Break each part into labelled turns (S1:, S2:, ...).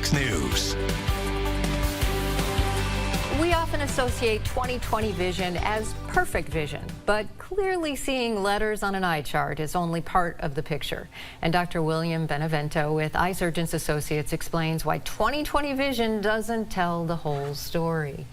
S1: 6 News.
S2: We often associate 20/20 vision as perfect vision, but clearly seeing letters on an eye chart is only part of the picture. And Dr. William Benevento with Eye Surgeons Associates explains why 20/20 vision doesn't tell the whole story.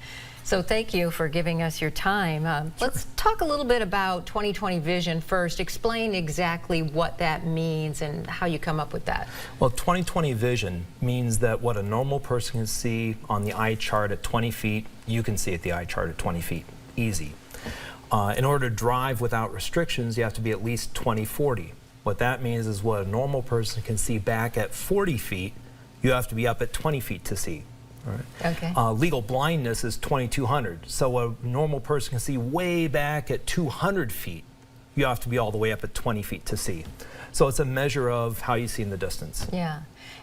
S2: So thank you for giving us your time. Let's talk a little bit about 20/20 vision first. Explain exactly what that means and how you come up with that.
S3: Well, 20/20 vision means that what a normal person can see on the eye chart at 20 feet, you can see at the eye chart at 20 feet. Easy. In order to drive without restrictions, you have to be at least 20/40. What that means is what a normal person can see back at 40 feet, you have to be up at 20 feet to see. Right.
S2: Okay.
S3: Legal blindness is 2200. So a normal person can see way back at 200 feet. You have to be all the way up at 20 feet to see. So it's a measure of how you see in the distance.
S2: Yeah.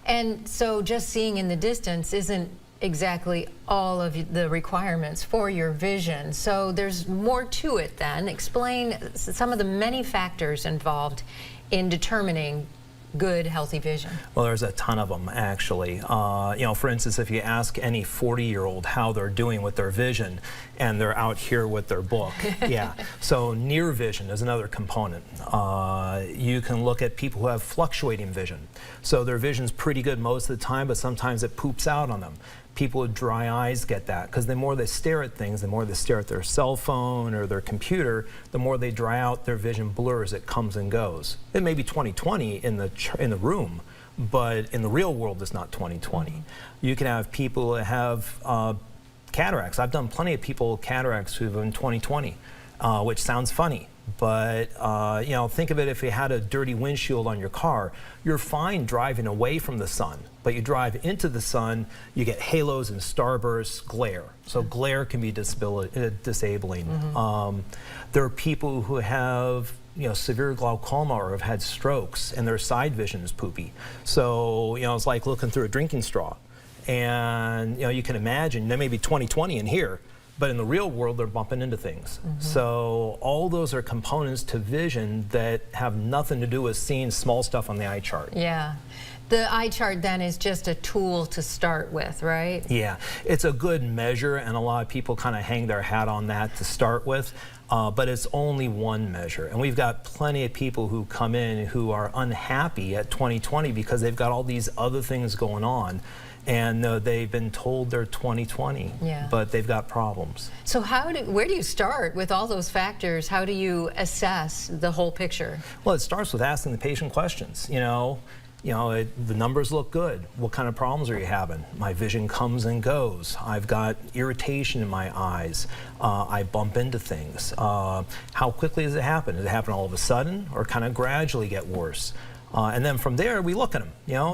S2: And so just seeing in the distance isn't exactly all of the requirements for your vision. So there's more to it then. Explain some of the many factors involved in determining good, healthy vision.
S3: Well, there's a ton of them, actually. For instance, if you ask any 40-year-old how they're doing with their vision, and they're out here with their book, yeah. So near vision is another component. You can look at people who have fluctuating vision. So their vision's pretty good most of the time, but sometimes it poops out on them. People with dry eyes get that because the more they stare at things, the more they stare at their cell phone or their computer, the more they dry out, their vision blurs, it comes and goes. It may be 20/20 in the room, but in the real world it's not 20/20. You can have people that have cataracts. I've done plenty of people with cataracts who've been 20/20, which sounds funny. But think of it, if you had a dirty windshield on your car, you're fine driving away from the sun, but you drive into the sun, you get halos and starbursts, glare. So glare can be disabling. There are people who have severe glaucoma or have had strokes and their side vision is poopy. So it's like looking through a drinking straw. And you can imagine there may be 20/20 in here, but in the real world, they're bumping into things. So all those are components to vision that have nothing to do with seeing small stuff on the eye chart.
S2: Yeah. The eye chart then is just a tool to start with, right?
S3: Yeah, it's a good measure, and a lot of people kind of hang their hat on that to start with, but it's only one measure. And we've got plenty of people who come in who are unhappy at 20/20 because they've got all these other things going on. And they've been told they're 20/20, but they've got problems. So
S2: where do you start with all those factors? How do you assess the whole picture?
S3: Well, it starts with asking the patient questions. The numbers look good. What kind of problems are you having? My vision comes and goes. I've got irritation in my eyes. I bump into things. How quickly does it happen? Does it happen all of a sudden or kind of gradually get worse? And then from there, we look at them.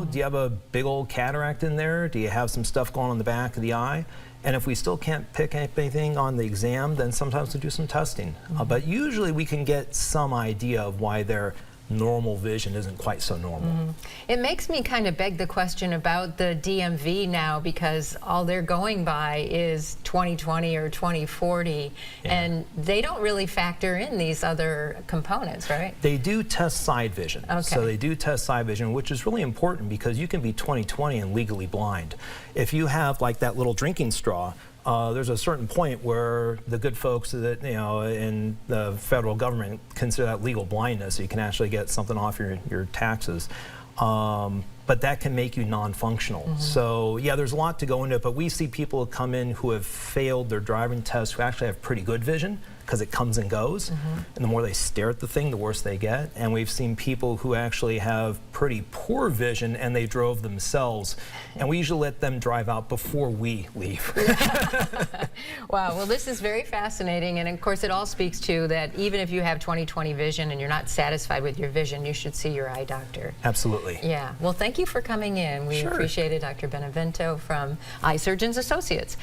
S3: Do you have a big old cataract in there? Do you have some stuff going on in the back of the eye? And if we still can't pick up anything on the exam, then sometimes we do some testing. But usually we can get some idea of why their normal vision isn't quite so normal.
S2: It makes me kind of beg the question about the DMV now, because all they're going by is 20/20 or 20/40, and they don't really factor in these other components, right?
S3: They do test side vision.
S2: Okay.
S3: So they do test side vision, which is really important because you can be 20/20 and legally blind. If you have like that little drinking straw, there's a certain point where the good folks that in the federal government consider that legal blindness, so you can actually get something off your taxes. But that can make you non-functional. So yeah, there's a lot to go into it, but we see people come in who have failed their driving test who actually have pretty good vision because it comes and goes. And the more they stare at the thing, the worse they get. And we've seen people who actually have pretty poor vision and they drove themselves. And we usually let them drive out before we leave.
S2: Wow, well, this is very fascinating. And of course, it all speaks to that even if you have 20/20 vision and you're not satisfied with your vision, you should see your eye doctor.
S3: Absolutely.
S2: Yeah, well, thank you for coming in. We appreciate it, Dr. Benevento from Eye Surgeons Associates.